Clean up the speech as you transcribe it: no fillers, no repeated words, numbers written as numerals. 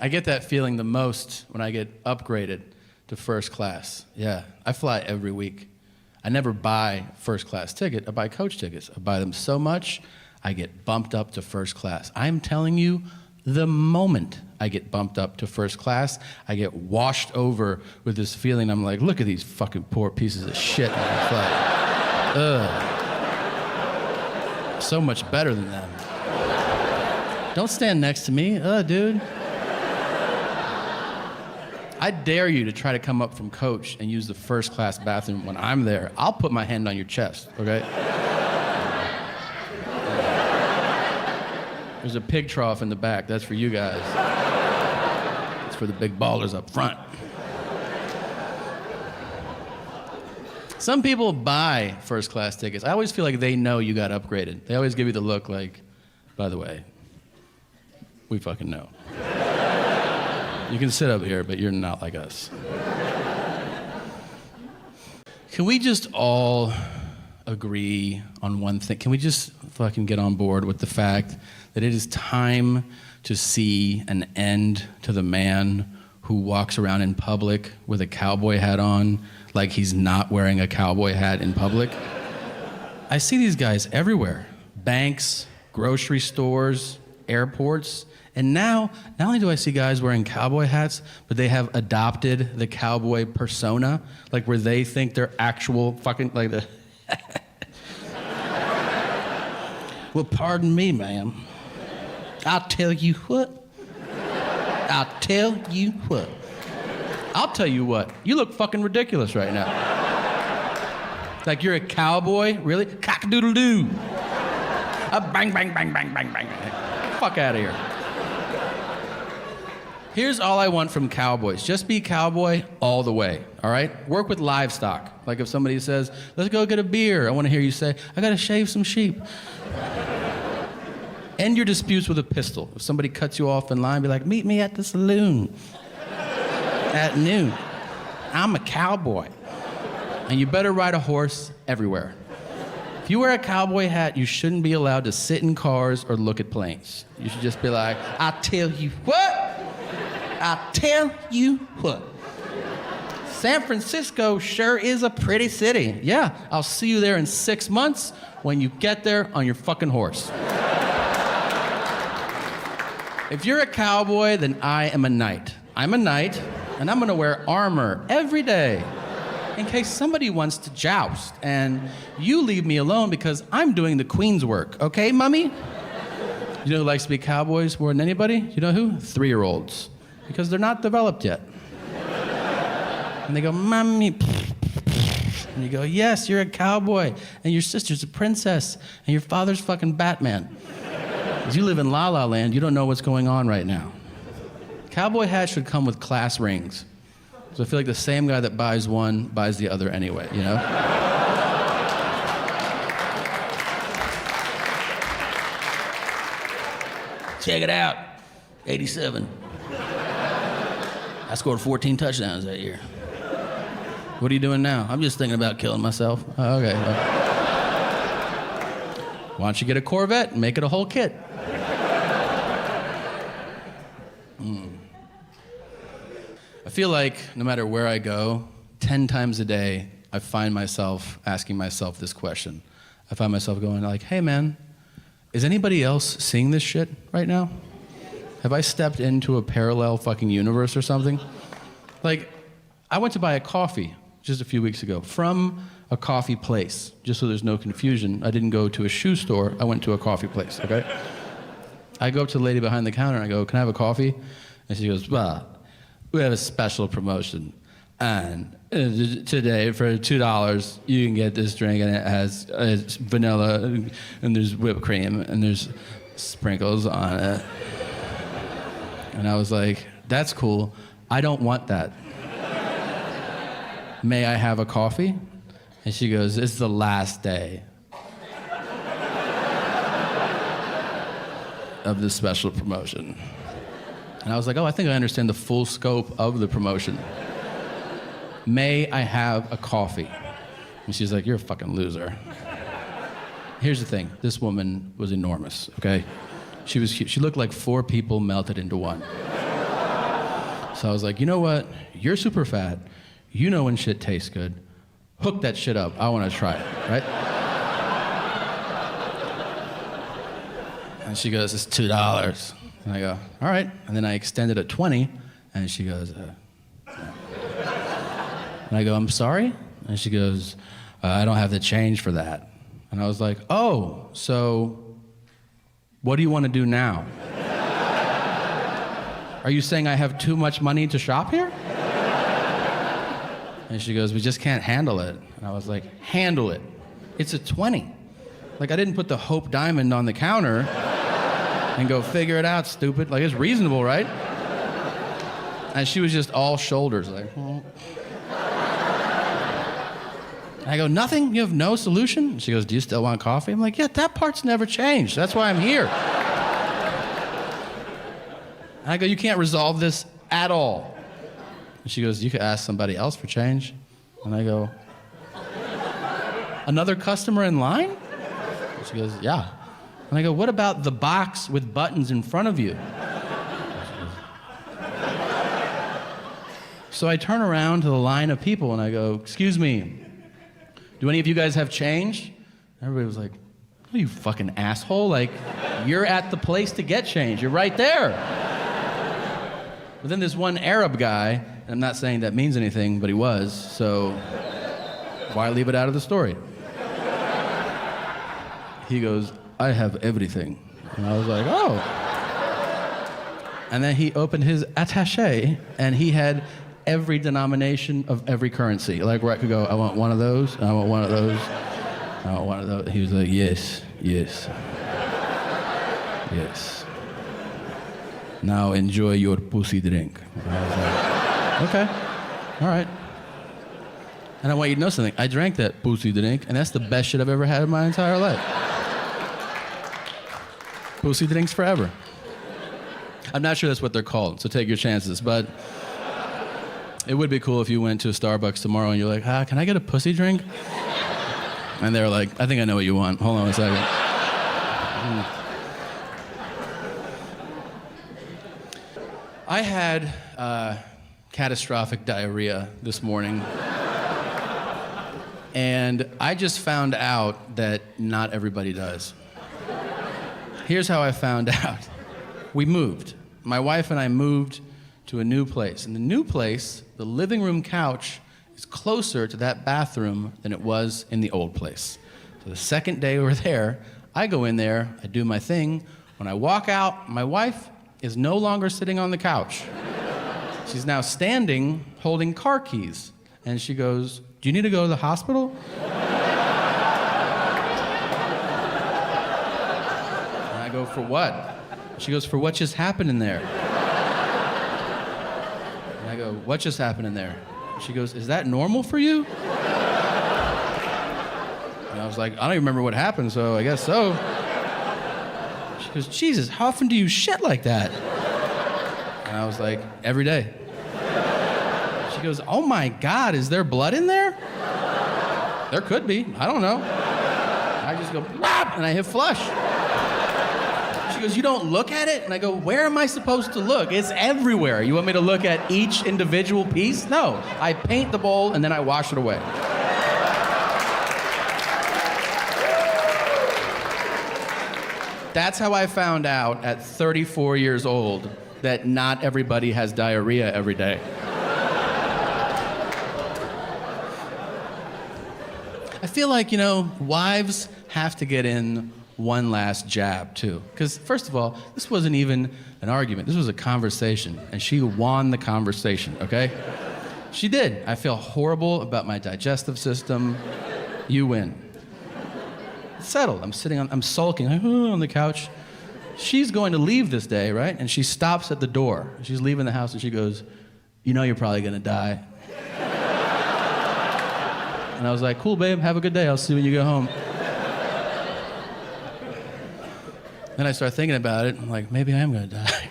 I get that feeling the most when I get upgraded to first class. Yeah, I fly every week. I never buy first class ticket, I buy coach tickets. I buy them so much, I get bumped up to first class. I'm telling you, the moment I get bumped up to first class, I get washed over with this feeling. I'm like, look at these fucking poor pieces of shit on the flight. Ugh. So much better than them. Don't stand next to me, dude. I dare you to try to come up from coach and use the first class bathroom when I'm there. I'll put my hand on your chest, okay? There's a pig trough in the back. That's for you guys. It's for the big ballers up front. Some people buy first class tickets. I always feel like they know you got upgraded. They always give you the look like, by the way, we fucking know. You can sit up here, but you're not like us. Can we just all agree on one thing? Can we just fucking get on board with the fact that it is time to see an end to the man who walks around in public with a cowboy hat on like he's not wearing a cowboy hat in public? I see these guys everywhere. Banks, grocery stores, airports. And now, not only do I see guys wearing cowboy hats, but they have adopted the cowboy persona, like where they think they're actual fucking, like the... Well, pardon me, ma'am. I'll tell you what. I'll tell you what. I'll tell you what. You look fucking ridiculous right now. Like you're a cowboy? Really? Cock-a-doodle-doo. Bang, bang, bang, bang, bang, bang. Fuck out of here. Here's all I want from cowboys. Just be cowboy all the way, all right? Work with livestock. Like if somebody says, let's go get a beer, I want to hear you say, I got to shave some sheep. End your disputes with a pistol. If somebody cuts you off in line, be like, meet me at the saloon at noon. I'm a cowboy. And you better ride a horse everywhere. If you wear a cowboy hat, you shouldn't be allowed to sit in cars or look at planes. You should just be like, I'll tell you what. I'll tell you what. San Francisco sure is a pretty city. Yeah, I'll see you there in 6 months when you get there on your fucking horse. If you're a cowboy, then I am a knight. I'm a knight, and I'm gonna wear armor every day in case somebody wants to joust, and you leave me alone because I'm doing the queen's work, okay, mummy? You know who likes to be cowboys more than anybody? You know who? 3-year-olds. Because they're not developed yet. And they go, mommy. And you go, yes, you're a cowboy, and your sister's a princess, and your father's fucking Batman. Because you live in La La Land, you don't know what's going on right now. Cowboy hats should come with class rings. So I feel like the same guy that buys one buys the other anyway, you know? Check it out, 87. I scored 14 touchdowns that year. What are you doing now? I'm just thinking about killing myself. Oh, okay. Well, why don't you get a Corvette and make it a whole kit? I feel like no matter where I go, 10 times a day, I find myself asking myself this question. I find myself going like, hey man, is anybody else seeing this shit right now? Have I stepped into a parallel fucking universe or something? Like, I went to buy a coffee just a few weeks ago from a coffee place. Just so there's no confusion, I didn't go to a shoe store, I went to a coffee place, okay? I go up to the lady behind the counter and I go, can I have a coffee? And she goes, well, we have a special promotion. And today, for $2, you can get this drink, and it has it's vanilla, and there's whipped cream, and there's sprinkles on it. And I was like, that's cool. I don't want that. May I have a coffee? And she goes, it's the last day of this special promotion. And I was like, oh, I think I understand the full scope of the promotion. May I have a coffee? And she's like, you're a fucking loser. Here's the thing, this woman was enormous, okay? She looked like 4 people melted into one. So I was like, you know what? You're super fat. You know when shit tastes good. Hook that shit up. I want to try it, right? And she goes, it's $2. And I go, all right. And then I extended it 20, and she goes, and I go, I'm sorry? And she goes, I don't have the change for that. And I was like, oh, so what do you want to do now? Are you saying I have too much money to shop here? And she goes, we just can't handle it. And I was like, handle it. It's a 20. Like, I didn't put the Hope Diamond on the counter and go, figure it out, stupid. Like, it's reasonable, right? And she was just all shoulders, like, I go, nothing? You have no solution? And she goes, do you still want coffee? I'm like, yeah, that part's never changed. That's why I'm here. And I go, you can't resolve this at all. And she goes, you could ask somebody else for change. And I go, another customer in line? And she goes, yeah. And I go, what about the box with buttons in front of you? So I turn around to the line of people and I go, excuse me, do any of you guys have change? Everybody was like, oh, you fucking asshole. Like, you're at the place to get change. You're right there. But then this one Arab guy, and I'm not saying that means anything, but he was, so why leave it out of the story? He goes, I have everything. And I was like, oh. And then he opened his attaché, and he had every denomination of every currency. Like, where I could go, I want one of those, I want one of those, I want one of those. He was like, yes, yes, yes. Now enjoy your pussy drink. And I was like, okay, all right. And I want you to know something. I drank that pussy drink, and that's the best shit I've ever had in my entire life. Pussy drinks forever. I'm not sure that's what they're called, so take your chances, but it would be cool if you went to a Starbucks tomorrow and you're like, can I get a pussy drink? And they're like, I think I know what you want. Hold on a second. I had catastrophic diarrhea this morning. And I just found out that not everybody does. Here's how I found out. We moved. My wife and I moved to a new place. In the new place, the living room couch is closer to that bathroom than it was in the old place. So the second day we were there, I go in there, I do my thing. When I walk out, my wife is no longer sitting on the couch. She's now standing, holding car keys. And she goes, do you need to go to the hospital? And I go, for what? She goes, for what just happened in there? And I go, what just happened in there? She goes, is that normal for you? And I was like, I don't even remember what happened, so I guess so. She goes, Jesus, how often do you shit like that? And I was like, every day. She goes, oh my God, is there blood in there? There could be, I don't know. I just go, Whap! And I hit flush. She goes, you don't look at it? And I go, where am I supposed to look? It's everywhere. You want me to look at each individual piece? No, I paint the bowl and then I wash it away. That's how I found out at 34 years old that not everybody has diarrhea every day. I feel like, wives have to get in one last jab, too. Because, first of all, this wasn't even an argument. This was a conversation, and she won the conversation, okay? She did. I feel horrible about my digestive system. You win. It's settled. I'm sulking on the couch. She's going to leave this day, right? And she stops at the door. She's leaving the house, and she goes, you're probably going to die. And I was like, cool, babe, have a good day. I'll see you when you go home. Then I start thinking about it. I'm like, maybe I am going to die.